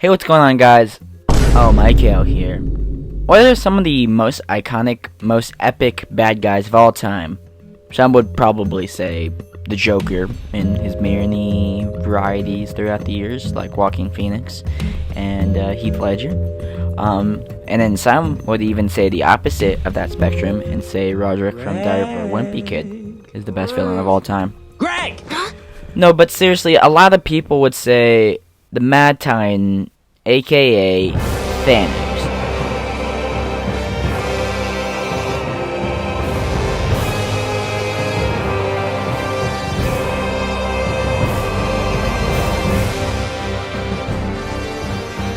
Hey, what's going on, guys? Oh, Michael here. What are some of the most iconic, most epic bad guys of all time? Some would probably say the Joker in his many varieties throughout the years, like Walking Phoenix and Heath Ledger. And then some would even say the opposite of that spectrum and say Roderick from Diary of a Wimpy Kid is the best villain of all time. Greg! No, but seriously, a lot of people would say the Mad Titan, aka Thanos.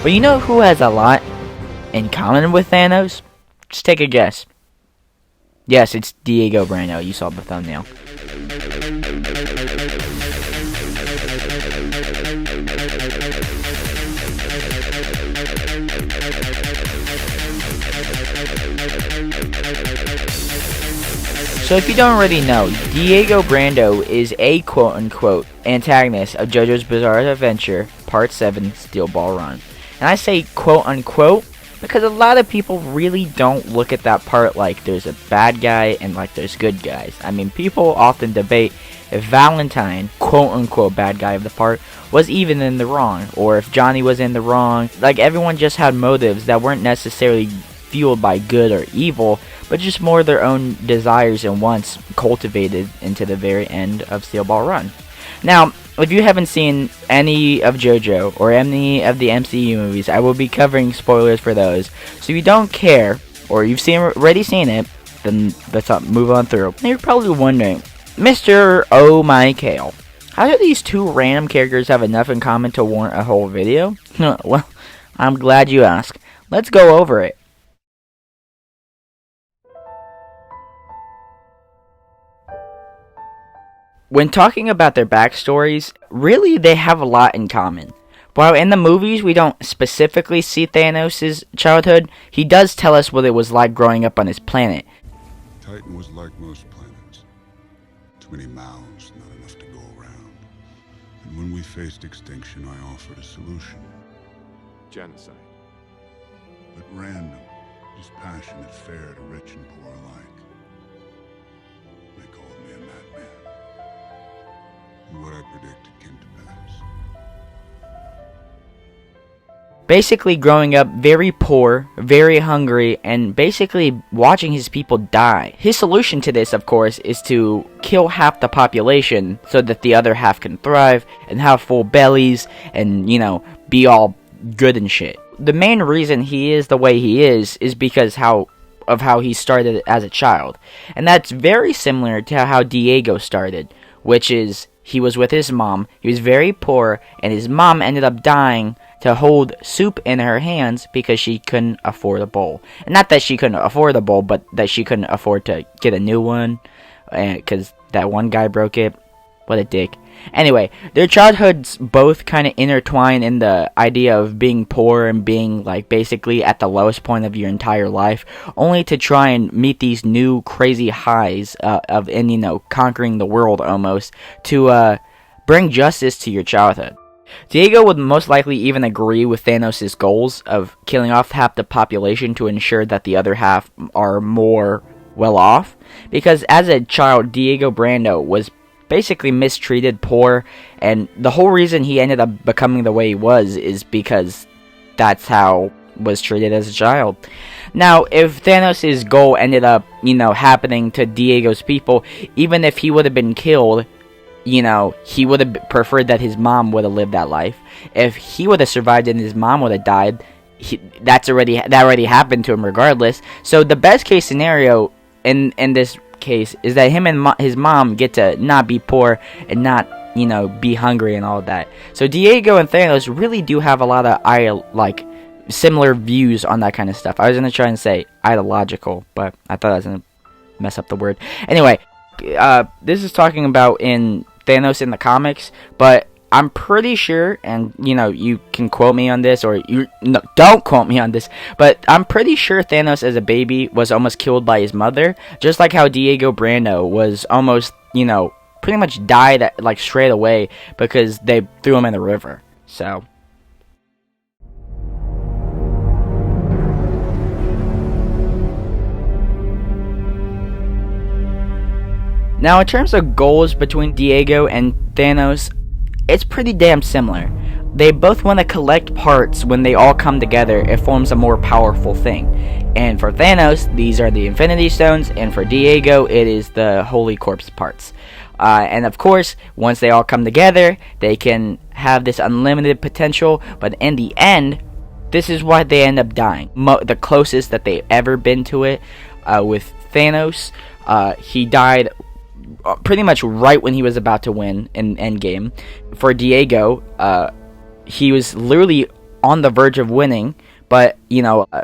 But you know who has a lot in common with Thanos? Just take a guess. Yes, it's Diego Brando. You saw the thumbnail. So if you don't already know, Diego Brando is a quote-unquote antagonist of JoJo's Bizarre Adventure Part 7 Steel Ball Run. And I say quote-unquote because a lot of people really don't look at that part like there's a bad guy and like there's good guys. I mean, people often debate if Valentine, quote-unquote bad guy of the part, was even in the wrong, or if Johnny was in the wrong. Like, everyone just had motives that weren't necessarily fueled by good or evil, but just more their own desires and wants cultivated into the very end of Steel Ball Run. Now, if you haven't seen any of JoJo or any of the MCU movies, I will be covering spoilers for those. So if you don't care, or you've already seen it, then let's move on through. Now you're probably wondering, Mr. Oh My Kale, how do these two random characters have enough in common to warrant a whole video? Well, I'm glad you asked. Let's go over it. When talking about their backstories, really they have a lot in common. While in the movies we don't specifically see Thanos' childhood, he does tell us what it was like growing up on his planet. Titan was like most planets. Too many mouths, not enough to go around. And when we faced extinction, I offered a solution. Genocide. But random, dispassionate, fair to rich and poor alike. They called me a madman. And what I predicted came to pass. Basically growing up very poor, very hungry, and basically watching his people die. His solution to this, of course, is to kill half the population so that the other half can thrive and have full bellies and, you know, be all good and shit. The main reason he is the way he is because of how he started as a child. And that's very similar to how Diego started, which is he was with his mom, he was very poor, and his mom ended up dying to hold soup in her hands because she couldn't afford a bowl. And not that she couldn't afford a bowl, but that she couldn't afford to get a new one, because that one guy broke it. What a dick. Anyway, their childhoods both kind of intertwine in the idea of being poor and being, like, basically at the lowest point of your entire life, only to try and meet these new crazy highs of, you know, conquering the world almost, to bring justice to your childhood. Diego would most likely even agree with Thanos' goals of killing off half the population to ensure that the other half are more well off, because as a child, Diego Brando was basically mistreated, poor, and the whole reason he ended up becoming the way he was is because that's how was treated as a child. Now, if Thanos' goal ended up, you know, happening to Diego's people, even if he would have been killed, you know, he would have preferred that his mom would have lived that life. If he would have survived and his mom would have died, that already happened to him regardless. So the best case scenario in this case is that him and his mom get to not be poor and not, you know, be hungry and all of that. So Diego and Thanos really do have a lot of similar views on that kind of stuff. I was gonna try and say ideological, but I thought I was gonna mess up the word. Anyway, this is talking about in Thanos in the comics, but I'm pretty sure, and you know, you can quote me on this, or don't quote me on this, but I'm pretty sure Thanos as a baby was almost killed by his mother, just like how Diego Brando was almost, you know, pretty much died like straight away because they threw him in the river. So Now, in terms of goals between Diego and Thanos, it's pretty damn similar. They both want to collect parts. When they all come together, it forms a more powerful thing. And for Thanos, these are the Infinity Stones, and for Diego, it is the Holy Corpse parts. And of course, once they all come together, they can have this unlimited potential, but in the end, this is why they end up dying. The closest that they've ever been to it with Thanos, he died pretty much right when he was about to win in Endgame. For Diego, he was literally on the verge of winning, but,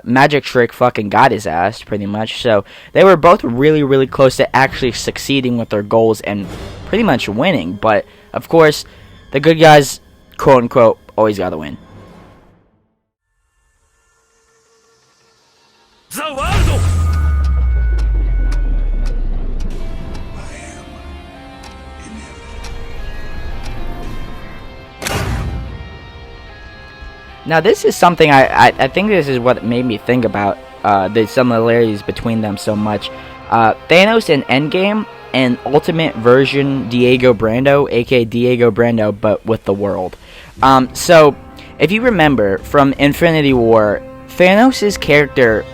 Magic Trick fucking got his ass, pretty much. So, they were both really, really close to actually succeeding with their goals and pretty much winning. But, of course, the good guys, quote-unquote, always gotta win. The world! Now, this is something I think this is what made me think about the similarities between them so much. Thanos in Endgame and Ultimate version Diego Brando, aka Diego Brando, but with the world. So, if you remember from Infinity War, Thanos' character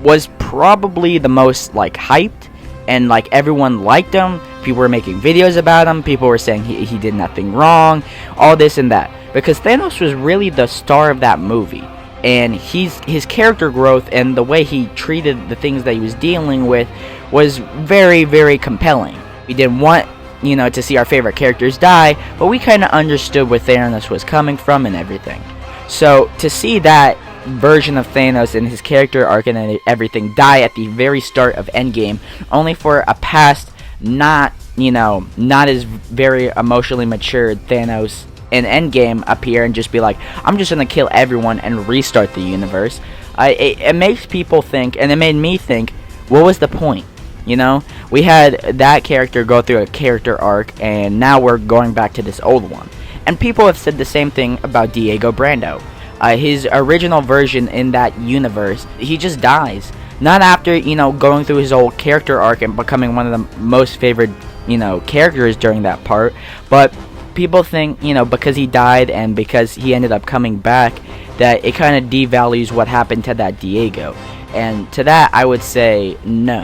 was probably the most hyped, and everyone liked him. People were making videos about him. People were saying he did nothing wrong, all this and that. Because Thanos was really the star of that movie, and his character growth and the way he treated the things that he was dealing with was very, very compelling. We didn't want, to see our favorite characters die, but we kind of understood where Thanos was coming from and everything. So to see that version of Thanos and his character arc and everything die at the very start of Endgame, only for a past not as very emotionally mature Thanos in Endgame appear and just be like, I'm just gonna kill everyone and restart the universe. It makes people think, and it made me think, what was the point? We had that character go through a character arc, and now we're going back to this old one. And people have said the same thing about Diego Brando. His original version in that universe, he just dies. Not after, going through his old character arc and becoming one of the most favored, characters during that part, but people think, because he died and because he ended up coming back, that it kind of devalues what happened to that Diego. And to that, I would say no.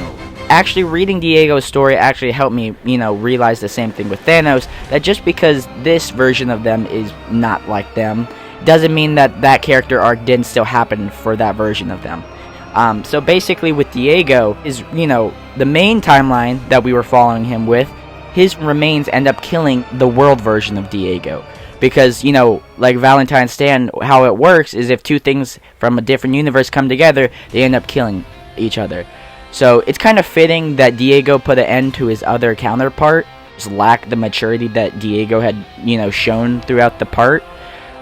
Actually, reading Diego's story actually helped me, realize the same thing with Thanos, that just because this version of them is not like them, doesn't mean that that character arc didn't still happen for that version of them. So basically with Diego, is, the main timeline that we were following him with, his remains end up killing the world version of Diego. Because, like Valentine's Stand, how it works is if two things from a different universe come together, they end up killing each other. So it's kind of fitting that Diego put an end to his other counterpart, just lacked the maturity that Diego had, shown throughout the part.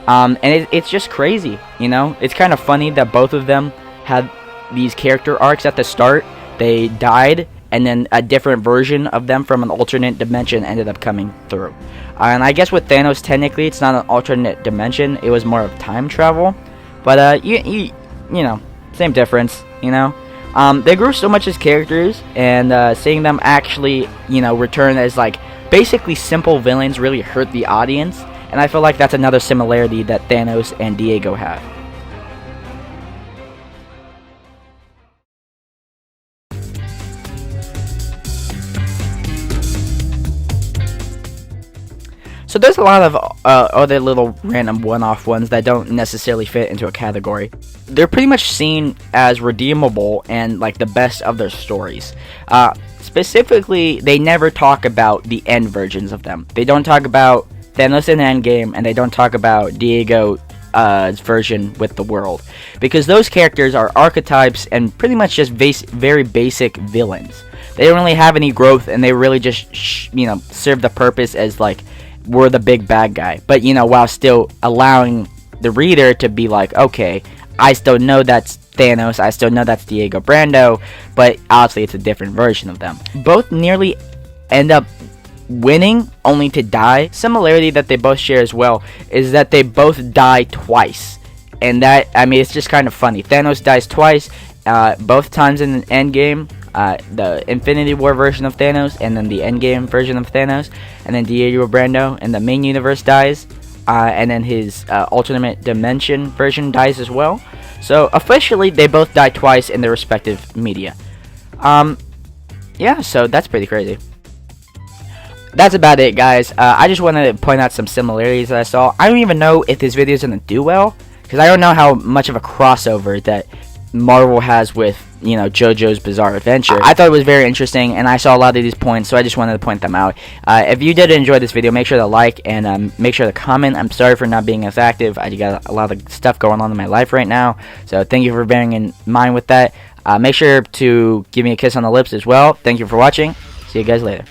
And it's just crazy, It's kind of funny that both of them had these character arcs at the start. They died, and then a different version of them from an alternate dimension ended up coming through. And I guess with Thanos, technically, it's not an alternate dimension. It was more of time travel. But, same difference, They grew so much as characters, and seeing them actually, return as, basically simple villains really hurt the audience. And I feel like that's another similarity that Thanos and Diego have. So there's a lot of other little random one-off ones that don't necessarily fit into a category. They're pretty much seen as redeemable and the best of their stories. Specifically, they never talk about the end versions of them. They don't talk about Thanos in Endgame, and they don't talk about Diego's version with the world. Because those characters are archetypes and pretty much just very basic villains. They don't really have any growth, and they really just, serve the purpose as, we're the big bad guy. But, while still allowing the reader to be like, okay, I still know that's Thanos, I still know that's Diego Brando, but obviously it's a different version of them. Both nearly end up winning only to die. Similarity that they both share as well is that they both die twice. And that, it's just kind of funny. Thanos dies twice, both times in the Endgame. the Infinity War version of Thanos, and then the Endgame version of Thanos, and then Diego Brando in the main universe dies, and then his alternate dimension version dies as well. So officially, they both die twice in their respective media. Yeah, so that's pretty crazy. That's about it, guys. I just wanted to point out some similarities that I saw. I don't even know if this video is going to do well, because I don't know how much of a crossover that Marvel has with, you know, JoJo's Bizarre Adventure. I thought it was very interesting, and I saw a lot of these points, so I just wanted to point them out. If you did enjoy this video, make sure to like and make sure to comment. I'm sorry for not being as active. I got a lot of stuff going on in my life right now, so thank you for bearing in mind with that. Make sure to give me a kiss on the lips as well. Thank you for watching. See you guys later.